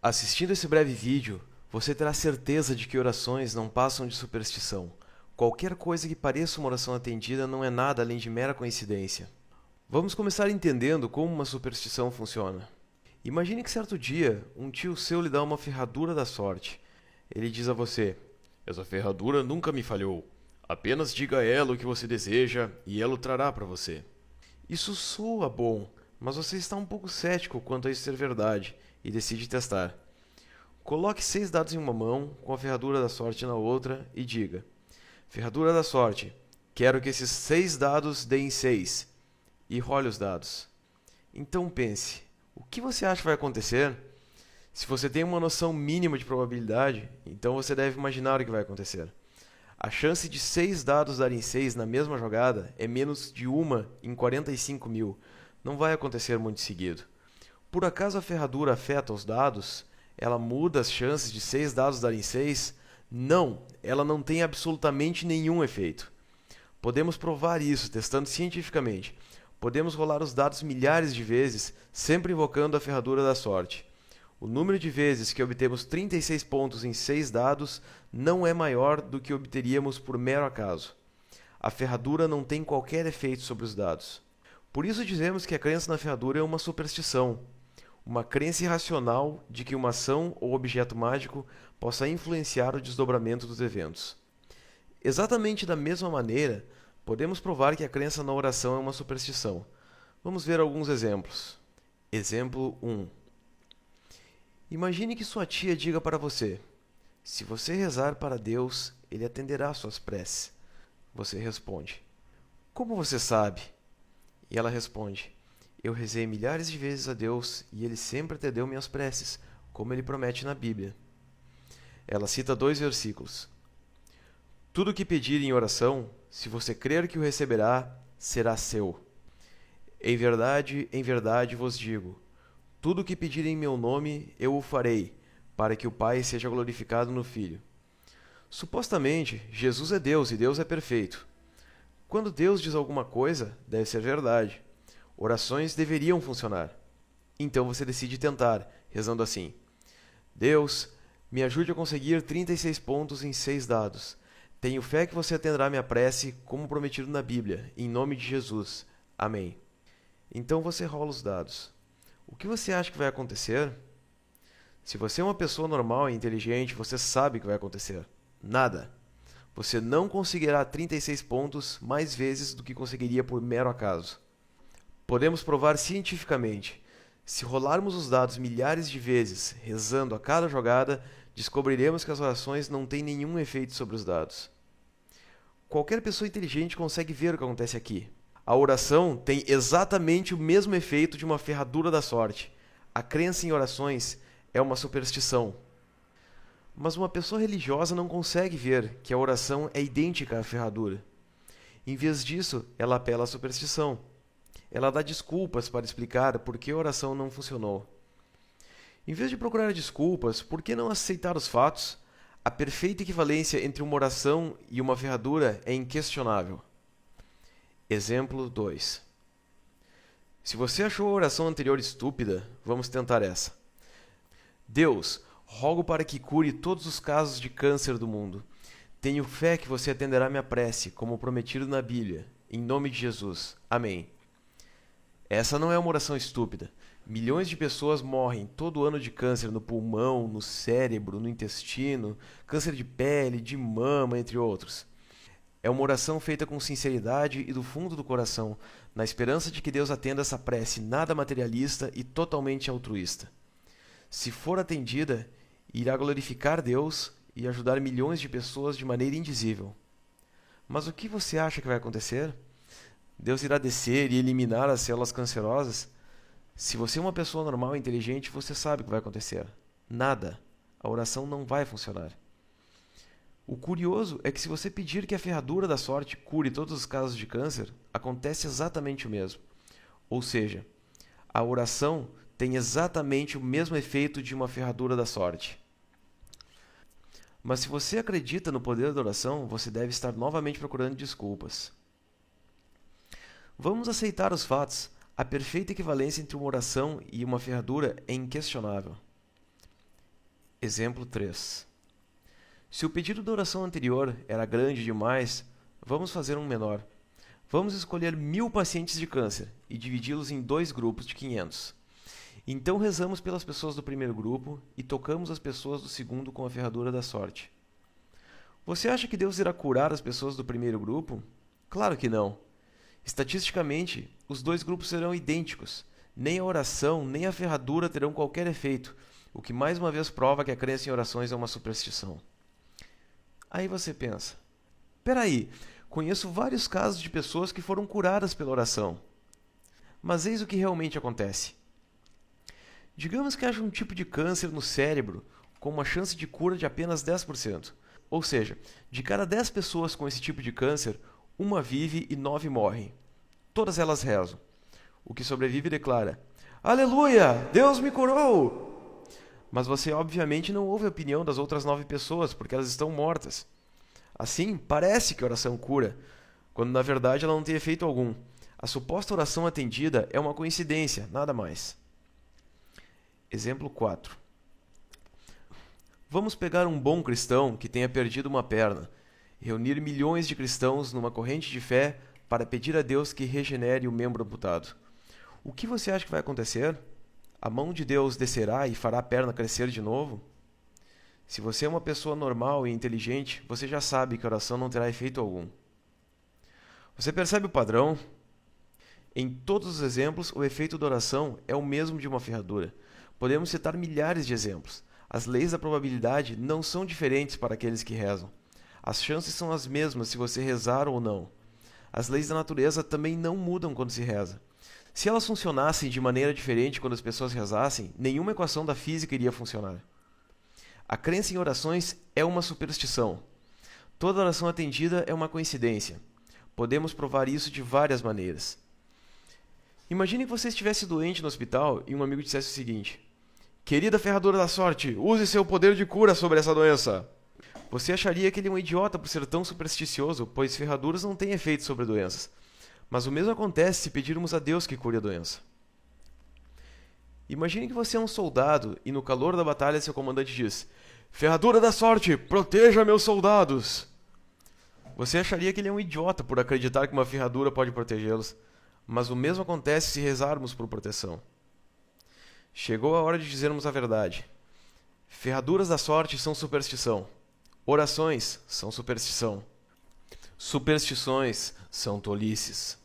Assistindo esse breve vídeo, você terá certeza de que orações não passam de superstição. Qualquer coisa que pareça uma oração atendida não é nada além de mera coincidência. Vamos começar entendendo como uma superstição funciona. Imagine que certo dia, um tio seu lhe dá uma ferradura da sorte. Ele diz a você: "Essa ferradura nunca me falhou. Apenas diga a ela o que você deseja e ela o trará para você." Isso soa bom, mas você está um pouco cético quanto a isso ser verdade e decide testar. Coloque 6 dados em uma mão, com a ferradura da sorte na outra e diga: "Ferradura da sorte, quero que esses 6 dados deem 6." E role os dados. Então pense, o que você acha que vai acontecer? Se você tem uma noção mínima de probabilidade, então você deve imaginar o que vai acontecer. A chance de 6 dados darem 6 na mesma jogada é menos de 1 em 45 mil. Não vai acontecer muito seguido. Por acaso a ferradura afeta os dados? Ela muda as chances de 6 dados darem 6? Não, ela não tem absolutamente nenhum efeito. Podemos provar isso testando cientificamente. Podemos rolar os dados milhares de vezes, sempre invocando a ferradura da sorte. O número de vezes que obtemos 36 pontos em 6 dados não é maior do que obteríamos por mero acaso. A ferradura não tem qualquer efeito sobre os dados. Por isso dizemos que a crença na ferradura é uma superstição, uma crença irracional de que uma ação ou objeto mágico possa influenciar o desdobramento dos eventos. Exatamente da mesma maneira, podemos provar que a crença na oração é uma superstição. Vamos ver alguns exemplos. Exemplo 1. Imagine que sua tia diga para você: "Se você rezar para Deus, Ele atenderá suas preces." Você responde: "Como você sabe?" E ela responde: "Eu rezei milhares de vezes a Deus e Ele sempre atendeu minhas preces, como Ele promete na Bíblia." Ela cita 2 versículos. "Tudo o que pedir em oração, se você crer que o receberá, será seu. Em verdade vos digo, tudo o que pedir em meu nome, eu o farei, para que o Pai seja glorificado no Filho." Supostamente, Jesus é Deus e Deus é perfeito. Quando Deus diz alguma coisa, deve ser verdade. Orações deveriam funcionar. Então você decide tentar, rezando assim: "Deus, me ajude a conseguir 36 pontos em 6 dados. Tenho fé que você atenderá minha prece, como prometido na Bíblia, em nome de Jesus. Amém." Então você rola os dados. O que você acha que vai acontecer? Se você é uma pessoa normal e inteligente, você sabe o que vai acontecer. Nada. Você não conseguirá 36 pontos mais vezes do que conseguiria por mero acaso. Podemos provar cientificamente. Se rolarmos os dados milhares de vezes, rezando a cada jogada, descobriremos que as orações não têm nenhum efeito sobre os dados. Qualquer pessoa inteligente consegue ver o que acontece aqui. A oração tem exatamente o mesmo efeito de uma ferradura da sorte. A crença em orações é uma superstição. Mas uma pessoa religiosa não consegue ver que a oração é idêntica à ferradura. Em vez disso, ela apela à superstição. Ela dá desculpas para explicar por que a oração não funcionou. Em vez de procurar desculpas, por que não aceitar os fatos? A perfeita equivalência entre uma oração e uma ferradura é inquestionável. Exemplo 2. Se você achou a oração anterior estúpida, vamos tentar essa. "Deus, rogo para que cure todos os casos de câncer do mundo. Tenho fé que você atenderá minha prece, como prometido na Bíblia. Em nome de Jesus. Amém." Essa não é uma oração estúpida. Milhões de pessoas morrem todo ano de câncer no pulmão, no cérebro, no intestino, câncer de pele, de mama, entre outros. É uma oração feita com sinceridade e do fundo do coração, na esperança de que Deus atenda essa prece nada materialista e totalmente altruísta. Se for atendida, irá glorificar Deus e ajudar milhões de pessoas de maneira indizível. Mas o que você acha que vai acontecer? Deus irá descer e eliminar as células cancerosas? Se você é uma pessoa normal e inteligente, você sabe o que vai acontecer. Nada. A oração não vai funcionar. O curioso é que se você pedir que a ferradura da sorte cure todos os casos de câncer, acontece exatamente o mesmo. Ou seja, a oração tem exatamente o mesmo efeito de uma ferradura da sorte. Mas se você acredita no poder da oração, você deve estar novamente procurando desculpas. Vamos aceitar os fatos. A perfeita equivalência entre uma oração e uma ferradura é inquestionável. Exemplo 3. Se o pedido da oração anterior era grande demais, vamos fazer um menor. Vamos escolher 1000 pacientes de câncer e dividi-los em 2 grupos de 500. Então rezamos pelas pessoas do primeiro grupo e tocamos as pessoas do segundo com a ferradura da sorte. Você acha que Deus irá curar as pessoas do primeiro grupo? Claro que não. Estatisticamente, os 2 grupos serão idênticos. Nem a oração, nem a ferradura terão qualquer efeito, o que mais uma vez prova que a crença em orações é uma superstição. Aí você pensa, peraí, conheço vários casos de pessoas que foram curadas pela oração. Mas eis o que realmente acontece. Digamos que haja um tipo de câncer no cérebro com uma chance de cura de apenas 10%. Ou seja, de cada 10 pessoas com esse tipo de câncer, uma vive e 9 morrem. Todas elas rezam. O que sobrevive declara: Aleluia! Deus me curou! Mas você obviamente não ouve a opinião das outras 9 pessoas, porque elas estão mortas. Assim, parece que a oração cura, quando na verdade ela não tem efeito algum. A suposta oração atendida é uma coincidência, nada mais. Exemplo 4. Vamos pegar um bom cristão que tenha perdido uma perna, reunir milhões de cristãos numa corrente de fé para pedir a Deus que regenere o membro amputado. O que você acha que vai acontecer? A mão de Deus descerá e fará a perna crescer de novo? Se você é uma pessoa normal e inteligente, você já sabe que a oração não terá efeito algum. Você percebe o padrão? Em todos os exemplos, o efeito da oração é o mesmo de uma ferradura. Podemos citar milhares de exemplos. As leis da probabilidade não são diferentes para aqueles que rezam. As chances são as mesmas se você rezar ou não. As leis da natureza também não mudam quando se reza. Se elas funcionassem de maneira diferente quando as pessoas rezassem, nenhuma equação da física iria funcionar. A crença em orações é uma superstição. Toda oração atendida é uma coincidência. Podemos provar isso de várias maneiras. Imagine que você estivesse doente no hospital e um amigo dissesse o seguinte: Querida ferradura da sorte, use seu poder de cura sobre essa doença. Você acharia que ele é um idiota por ser tão supersticioso, pois ferraduras não têm efeito sobre doenças. Mas o mesmo acontece se pedirmos a Deus que cure a doença. Imagine que você é um soldado e no calor da batalha seu comandante diz: Ferradura da sorte, proteja meus soldados. Você acharia que ele é um idiota por acreditar que uma ferradura pode protegê-los. Mas o mesmo acontece se rezarmos por proteção. Chegou a hora de dizermos a verdade. Ferraduras da sorte são superstição. Orações são superstição. Superstições são tolices.